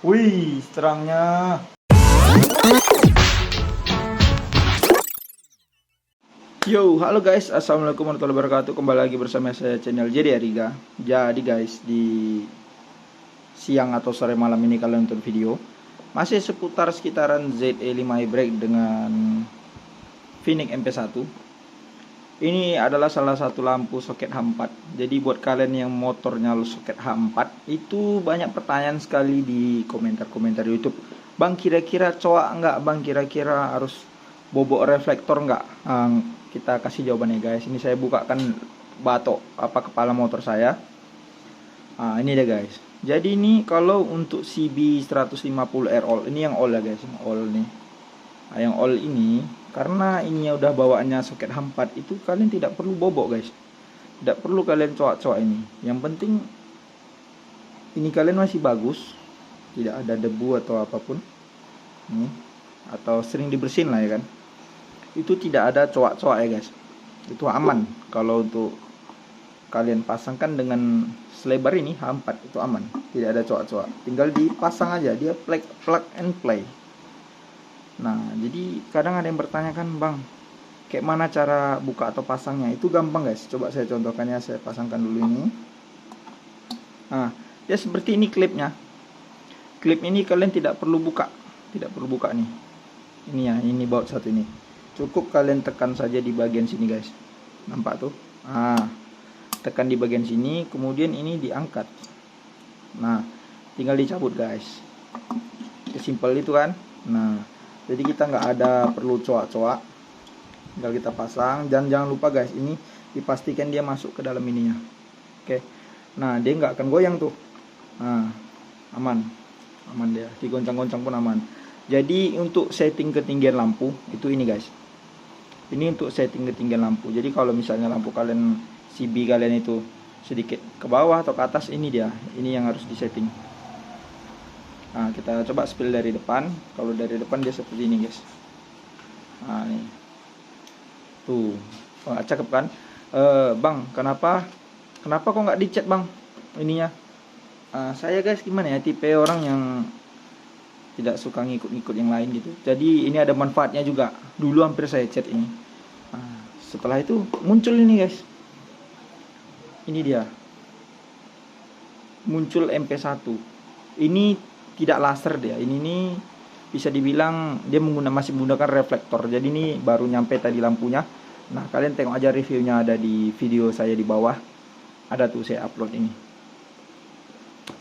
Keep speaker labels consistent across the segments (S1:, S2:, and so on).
S1: Wih, terangnya. Yo, halo guys, assalamualaikum warahmatullahi wabarakatuh. Kembali lagi bersama saya channel Jadi Ariga. Jadi guys, di siang atau sore malam ini kalian nonton video masih seputar sekitaran ZE5 e-brake dengan Phoenix MP1. Ini adalah salah satu lampu soket H4. Jadi buat kalian yang motornya soket H4 itu banyak pertanyaan sekali di komentar-komentar YouTube. Bang, kira-kira coak enggak? Bang, kira-kira harus bobok reflektor enggak? Kita kasih jawabannya guys. Ini saya bukakan batok kepala motor saya. Ini deh guys. Jadi ini kalau untuk CB 150R all, ini yang all ya guys, yang all nih. Yang all ini karena ini udah bawaannya soket H4 itu kalian tidak perlu bobok guys. Tidak perlu kalian coak-coak ini. Yang penting ini kalian masih bagus, tidak ada debu atau apapun. Nih, atau sering dibersihin lah ya kan. Itu tidak ada coak-coak ya guys. Itu aman kalau untuk kalian pasangkan dengan selebar ini H4 itu aman, tidak ada coak-coak. Tinggal dipasang aja, dia plug and play. Nah, jadi kadang ada yang bertanyakan, Bang, kayak mana cara buka atau pasangnya? Itu gampang guys. Coba saya contohkannya, saya pasangkan dulu ini. Nah, ya seperti ini klipnya. Klip ini kalian tidak perlu buka, tidak perlu buka nih. Ini ya, ini baut satu ini. Cukup kalian tekan saja di bagian sini guys. Nampak tuh? Tekan di bagian sini, kemudian ini diangkat. Nah, tinggal dicabut guys. Sesimpel itu kan. Nah, jadi kita nggak ada perlu coak-coak, tinggal kita pasang. Dan jangan lupa guys, ini dipastikan dia masuk ke dalam ininya. Oke, nah dia nggak akan goyang tuh. Nah, aman dia, digoncang-goncang pun aman. Jadi untuk setting ketinggian lampu itu ini guys, ini untuk setting ketinggian lampu. Jadi kalau misalnya lampu kalian CB kalian itu sedikit ke bawah atau ke atas, ini dia, ini yang harus disetting. Nah, kita coba spill dari depan. Kalau dari depan dia seperti ini guys. Nah, nih. Tuh. Wah, cakep kan? Bang, kenapa kok nggak dicat bang ininya? Saya guys gimana ya, tipe orang yang tidak suka ngikut-ngikut yang lain gitu. Jadi ini ada manfaatnya juga. Dulu hampir saya cat ini. Setelah itu muncul ini guys. Ini dia. Muncul MP1. Ini tidak laser dia. Ini nih bisa dibilang dia masih menggunakan reflektor. Jadi ini baru nyampe tadi lampunya. Nah, kalian tengok aja reviewnya, ada di video saya di bawah. Ada tuh, saya upload ini.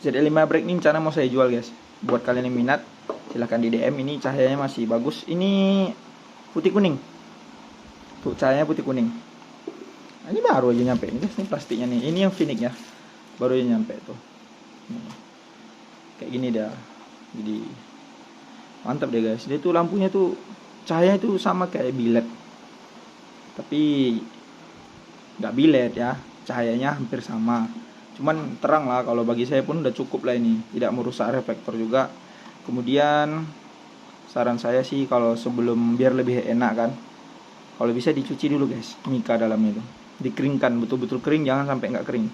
S1: ZE5 e-brake ini rencana mau saya jual guys. Buat kalian yang minat, silahkan di DM. Ini cahayanya masih bagus. Ini putih kuning. Tuh, cahayanya putih kuning. Nah, ini baru aja nyampe ini guys. Ini plastiknya nih. Ini yang Phoenix ya. Baru aja nyampe tuh. Kayak gini dah. Jadi mantap deh guys. Dia tuh lampunya tuh cahayanya tuh sama kayak bilet. Tapi nggak bilet ya. Cahayanya hampir sama. Cuman terang lah, kalau bagi saya pun udah cukup lah ini. Tidak merusak reflektor juga. Kemudian saran saya sih kalau sebelum biar lebih enak kan, kalau bisa dicuci dulu guys mika dalamnya itu. Dikeringkan betul-betul kering, jangan sampai nggak kering.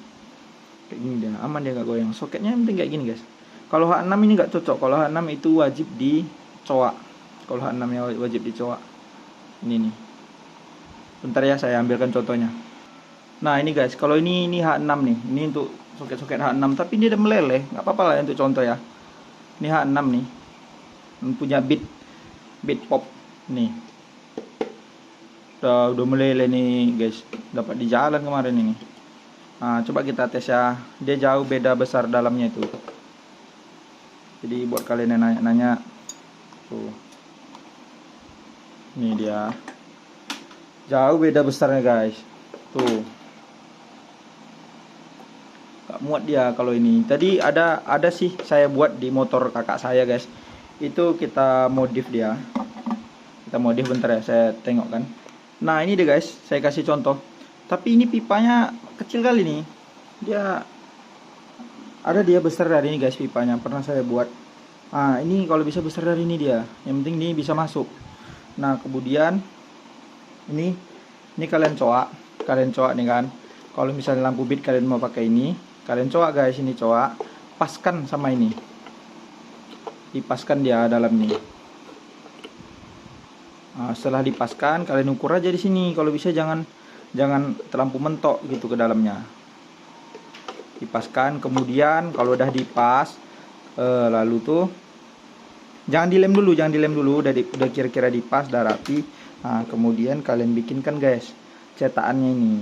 S1: Kayak gini dia, aman dia nggak goyang. Soketnya yang penting kayak gini guys. Kalau H6 ini nggak cocok. Kalau H6 itu wajib dicoak. Kalau H6 ya wajib dicoak. Ini nih. Bentar ya, saya ambilkan contohnya. Nah ini guys, kalau ini H6 nih. Ini untuk soket-soket H6, tapi ini udah meleleh. Nggak apa-apa lah untuk contoh ya. Ini H6 nih. Punya bit pop nih. Udah meleleh nih guys. Dapat di jalan kemarin ini. Nah, coba kita tes ya. Dia jauh beda besar dalamnya itu. Jadi buat kalian yang nanya-nanya, tuh, ini dia, jauh beda besarnya guys, tuh, gak muat dia kalau ini. Tadi ada sih saya buat di motor kakak saya guys, itu kita modif dia, bentar ya, saya tengok kan. Nah ini deh guys, saya kasih contoh. Tapi ini pipanya kecil kali nih, dia besar dari ini guys pipanya, pernah saya buat. Ini kalau bisa besar dari ini dia, yang penting ini bisa masuk. Nah kemudian ini kalian coak nih kan. Kalau misalnya lampu bit kalian mau pakai ini, kalian coak guys, ini coak, paskan sama ini. dipaskan dia dalam ini. Nah, setelah dipaskan kalian ukur aja di sini, kalau bisa jangan terlampau mentok gitu ke dalamnya. Dipaskan, kemudian kalau udah dipas lalu tuh jangan dilem dulu, udah kira-kira dipas, udah rapi. Nah, kemudian kalian bikinkan guys cetakannya ini.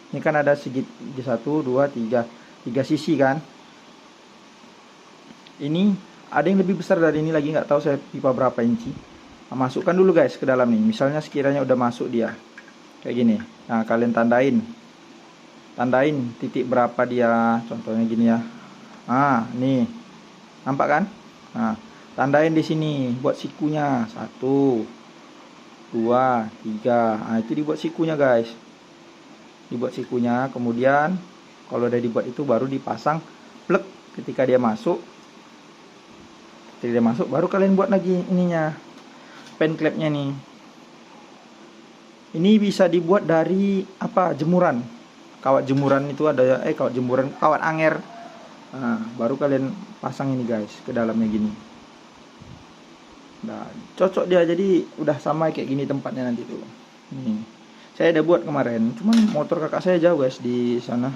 S1: Ini kan ada segi 1, 2, 3 sisi kan. Ini ada yang lebih besar dari ini lagi, nggak tahu saya pipa berapa inci. Nah, masukkan dulu guys ke dalam nih. Misalnya sekiranya udah masuk dia kayak gini. Nah, kalian tandain titik berapa dia, contohnya gini ya. Nah, nih. Nampak kan? Nah, tandain di sini buat sikunya 1, 2, 3. Nah, itu dibuat sikunya guys. Dibuat sikunya, kemudian kalau udah dibuat itu baru dipasang plek ketika dia masuk. Baru kalian buat lagi ininya, pen klepnya nih. Ini bisa dibuat dari apa? Jemuran. Kawat jemuran itu ada kawat anger. Nah, baru kalian pasang ini guys ke dalamnya gini. Nah, cocok dia, jadi udah sama kayak gini tempatnya nanti tuh. Nih. Saya udah buat kemarin, cuman motor kakak saya jauh guys di sana.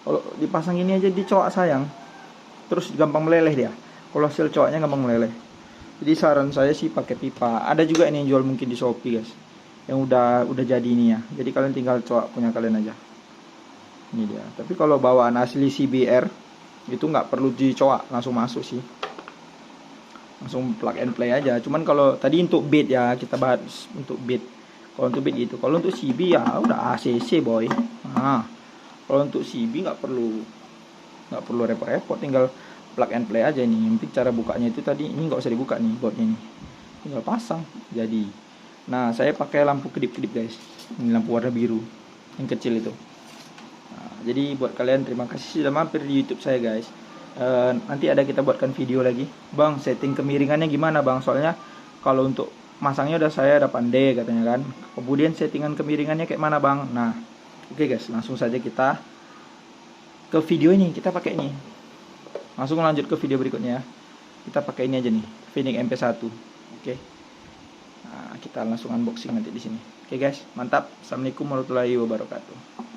S1: Kalau dipasang ini aja dicowak sayang. Terus gampang meleleh dia. Kalau hasil cowaknya gampang meleleh. Jadi saran saya sih pakai pipa. Ada juga ini yang jual mungkin di Shopee guys, yang udah jadi ini ya. Jadi kalian tinggal cowak punya kalian aja. Ini dia. Tapi kalau bawaan asli CBR itu nggak perlu dicowak, langsung masuk sih. Langsung plug and play aja. Cuman kalau tadi untuk bed ya, kita bahas untuk bed. Kalau untuk bed gitu. Kalau untuk CB ya udah ACC boy. Nah, kalau untuk CB nggak perlu repot-repot, tinggal plug and play aja nih. Yang penting cara bukanya itu tadi, ini nggak usah dibuka nih bautnya ini, tinggal pasang jadi. Nah, saya pakai lampu kedip-kedip guys. Ini lampu warna biru yang kecil itu. Nah, jadi buat kalian, terima kasih sudah mampir di YouTube saya guys. Nanti ada kita buatkan video lagi. Bang, setting kemiringannya gimana bang? Soalnya kalau untuk masangnya saya udah pandai katanya kan. Kemudian settingan kemiringannya kayak mana bang? Nah, oke guys, langsung saja kita ke video ini. Kita pakai ini. Langsung lanjut ke video berikutnya ya. Kita pakai ini aja nih, Phoenix MP1. Oke. Nah, kita langsung unboxing nanti di sini. Oke guys, mantap. Assalamualaikum warahmatullahi wabarakatuh.